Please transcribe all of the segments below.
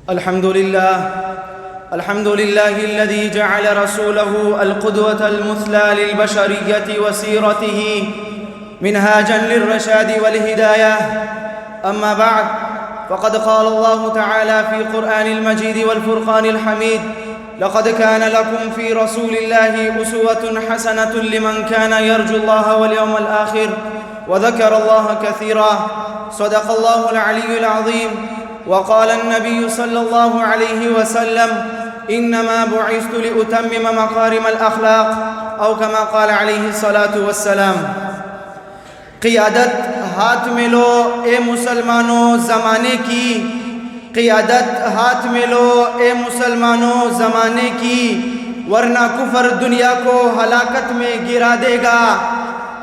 الحمد لله الذي جعل رسوله القدوة المثلى للبشرية وسيرته منهاجا للرشاد والهداية. أما بعد، فقد قال الله تعالى في القرآن المجيد والفرقان الحميد: لقد كان لكم في رسول الله أسوة حسنة لمن كان يرجو الله واليوم الآخر وذكر الله كثيرا. صدق الله العلي العظيم. وقال النبي صلى الله عليه وسلم: إنما بعثت لأتمم مكارم الأخلاق، أو كما قال عليه الصلاة والسلام. قیادت ہاتھ میں لو اے مسلمانوں زمانے کی، قیادت ہاتھ میں لو اے مسلمانوں زمانے کی، ورنہ کفر دنیا کو ہلاکت میں گرا دے گا.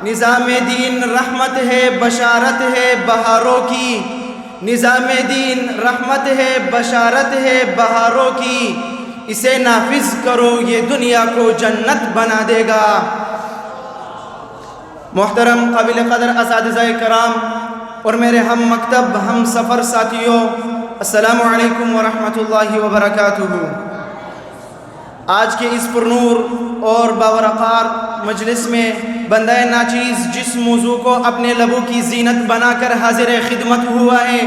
نظام دین رحمت ہے، بشارت ہے بہاروں کی. نظام دین رحمت ہے، بشارت ہے بہاروں کی. اسے نافذ کرو، یہ دنیا کو جنت بنا دے گا. محترم قابل قدر اساتذہ کرام اور میرے ہم مکتب ہم سفر ساتھیوں، السلام علیکم ورحمۃ اللہ وبرکاتہ. آج کے اس پرنور اور باوقار مجلس میں بندہ ناچیز جس موضوع کو اپنے لبوں کی زینت بنا کر حاضر خدمت ہوا ہے،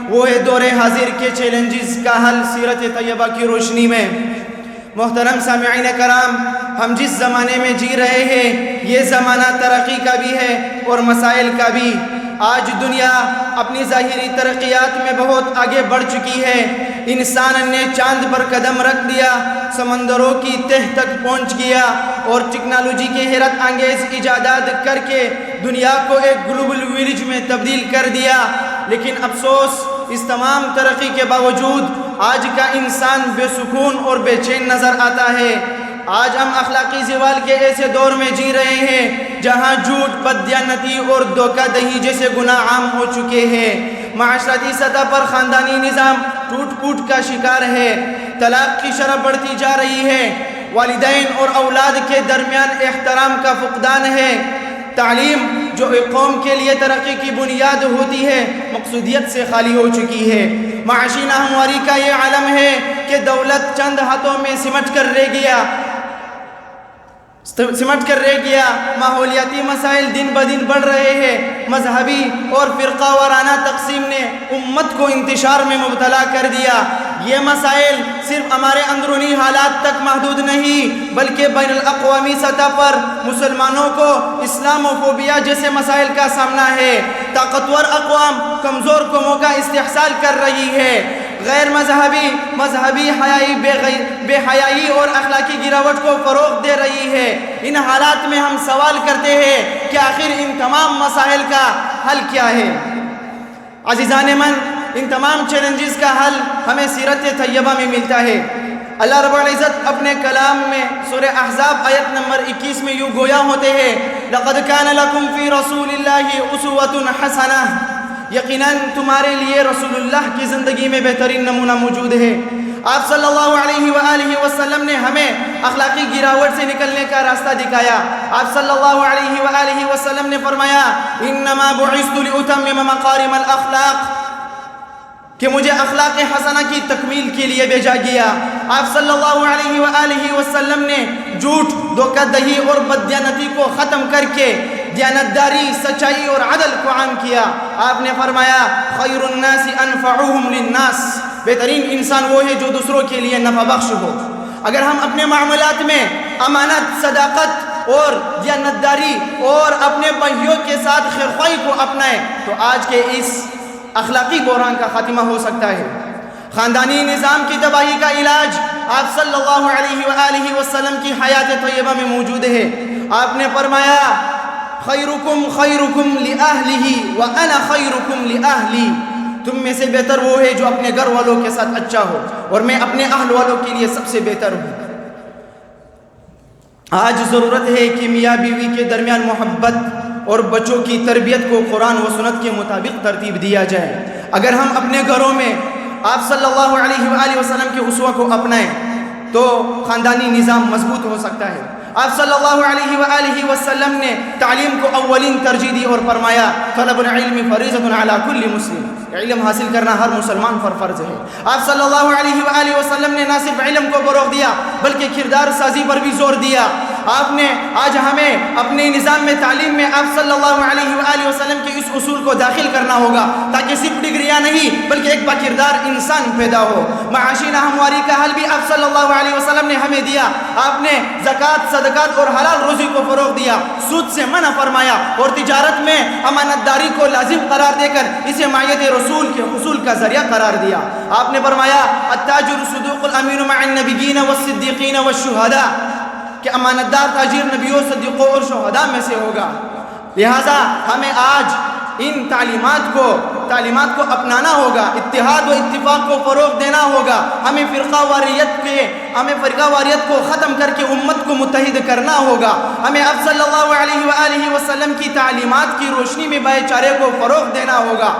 وہ ہے دور حاضر کے چیلنجز کا حل سیرت طیبہ کی روشنی میں. محترم سامعین کرام، ہم جس زمانے میں جی رہے ہیں یہ زمانہ ترقی کا بھی ہے اور مسائل کا بھی. آج دنیا اپنی ظاہری ترقیات میں بہت آگے بڑھ چکی ہے. انسان نے چاند پر قدم رکھ دیا، سمندروں کی تہ تک پہنچ گیا اور ٹیکنالوجی کے حیرت انگیز ایجادات کر کے دنیا کو ایک گلوبل ولیج میں تبدیل کر دیا. لیکن افسوس، اس تمام ترقی کے باوجود آج کا انسان بے سکون اور بے چین نظر آتا ہے. آج ہم اخلاقی زوال کے ایسے دور میں جی رہے ہیں جہاں جھوٹ، بددیانتی اور دھوکہ دہی جیسے گناہ عام ہو چکے ہیں. معاشرتی سطح پر خاندانی نظام ٹوٹ پھوٹ کا شکار ہے. طلاق کی شرح بڑھتی جا رہی ہے. والدین اور اولاد کے درمیان احترام کا فقدان ہے. تعلیم جو ایک قوم کے لیے ترقی کی بنیاد ہوتی ہے، مقصودیت سے خالی ہو چکی ہے. معاشی ناہمواری کا یہ عالم ہے کہ دولت چند ہاتھوں میں سمٹ کر رہ گیا. ماحولیاتی مسائل دن بدن بڑھ رہے ہیں. مذہبی اور فرقہ وارانہ تقسیم نے امت کو انتشار میں مبتلا کر دیا. یہ مسائل صرف ہمارے اندرونی حالات تک محدود نہیں بلکہ بین الاقوامی سطح پر مسلمانوں کو اسلاموفوبیا جیسے مسائل کا سامنا ہے. طاقتور اقوام کمزور قوموں کا استحصال کر رہی ہے. غیر مذہبی بے حیائی اور اخلاقی گراوٹ کو فروغ دے رہی ہے. ان حالات میں ہم سوال کرتے ہیں کہ آخر ان تمام مسائل کا حل کیا ہے؟ عزیزان من، ان تمام چیلنجز کا حل ہمیں سیرت طیبہ میں ملتا ہے. اللہ رب العزت اپنے کلام میں سورہ احزاب آیت نمبر 21 میں یوں گویا ہوتے ہیں: لَقَدْ كَانَ لَكُمْ فِي رَسُولِ اللَّهِ أُسْوَةٌ حَسَنَةٌ. یقیناً تمہارے لیے رسول اللہ کی زندگی میں بہترین نمونہ موجود ہے. آپ صلی اللہ علیہ وآلہ وسلم نے ہمیں اخلاقی گراوٹ سے نکلنے کا راستہ دکھایا. آپ صلی اللہ علیہ وآلہ وسلم نے فرمایا: انما بعثت لأتمم مکارم الاخلاق، کہ مجھے اخلاق حسنہ کی تکمیل کے لیے بھیجا گیا. آپ صلی اللہ علیہ وآلہ وسلم نے جھوٹ، دھوکہ دہی اور بددیانتی کو ختم کر کے دیانتداری، سچائی اور عدل کو عام کیا. آپ نے فرمایا: خیر الناس انفعهم للناس، بہترین انسان وہ ہے جو دوسروں کے لیے نفع بخش ہو. اگر ہم اپنے معاملات میں امانت، صداقت اور دیانتداری اور اپنے بھائیوں کے ساتھ خیرخواہی کو اپنائیں تو آج کے اس اخلاقی بحران کا خاتمہ ہو سکتا ہے. خاندانی نظام کی تباہی کا علاج آپ صلی اللہ علیہ وآلہ وسلم کی حیات طیبہ میں موجود ہے. آپ نے فرمایا: خیرکم خیرکم لأہلہ وأنا خیرکم لأہلی. تم میں سے بہتر وہ ہے جو اپنے گھر والوں کے ساتھ اچھا ہو اور میں اپنے اہل والوں کے لیے سب سے بہتر ہوں. آج ضرورت ہے کہ میاں بیوی کے درمیان محبت اور بچوں کی تربیت کو قرآن و سنت کے مطابق ترتیب دیا جائے. اگر ہم اپنے گھروں میں آپ صلی اللہ علیہ وآلہ وسلم کے اسوہ کو اپنائیں تو خاندانی نظام مضبوط ہو سکتا ہے. آپ صلی اللہ علیہ وآلہ وسلم نے تعلیم کو اولین ترجیح دی اور فرمایا: طلب العلم فریضۃ علی کل مسلم. علم حاصل کرنا ہر مسلمان پر فرض ہے۔ آپ صلی اللہ علیہ وآلہ وسلم نے نہ صرف علم کو فروغ دیا بلکہ کردار سازی پر بھی زور دیا۔ آپ نے آج ہمیں اپنے نظام میں تعلیم میں آپ صلی اللہ علیہ وآلہ وسلم کے اس اصول کو داخل کرنا ہوگا تاکہ صرف ڈگریاں نہیں بلکہ ایک باکردار انسان پیدا ہو۔ معاشی ناہمواری کا حل بھی آپ صلی اللہ علیہ وسلم نے ہمیں دیا۔ آپ نے زکوٰۃ، صدقات اور حلال روزی کو فروغ دیا، سود سے منع فرمایا اور تجارت میں امانت داری کو لازم قرار دے کر اسے مائیت رسول کے حصول کا ذریعہ قرار دیا۔ آپ نے فرمایا التاجر صدوق الامین مع النبیین والصدیقین والشہداء کہ امانت دار تاجر نبیوں، صدیقوں اور شہداء میں سے ہوگا۔ لہٰذا ہمیں آج ان تعلیمات کو اپنانا ہوگا، اتحاد و اتفاق کو فروغ دینا ہوگا۔ ہمیں فرقہ واریت کو ختم کر کے امت کو متحد کرنا ہوگا۔ ہمیں اب صلی اللہ علیہ وآلہ وسلم کی تعلیمات کی روشنی میں بھائی چارے کو فروغ دینا ہوگا۔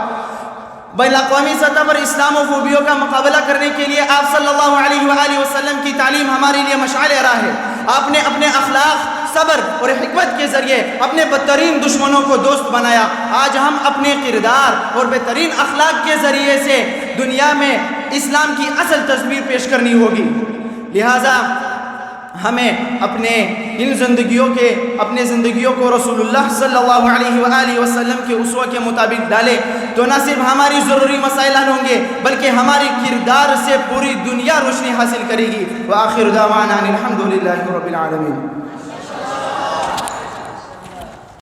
بین الاقوامی سطح پر اسلام و خوبیوں کا مقابلہ کرنے کے لیے آپ صلی اللہ علیہ وآلہ وسلم کی تعلیم ہمارے لیے مشعل راہ ہے۔ آپ نے اپنے اخلاق، صبر اور حکمت کے ذریعے اپنے بدترین دشمنوں کو دوست بنایا۔ آج ہم اپنے کردار اور بہترین اخلاق کے ذریعے سے دنیا میں اسلام کی اصل تصویر پیش کرنی ہوگی۔ لہٰذا ہمیں اپنے زندگیوں کو رسول اللہ صلی اللہ علیہ وآلہ وسلم کے اسوہ کے مطابق ڈالے تو نہ صرف ہماری ضروری مسائل حل ہوں گے بلکہ ہماری کردار سے پوری دنیا روشنی حاصل کرے گی۔ وآخر دعوانا الحمد للہ رب العالمین۔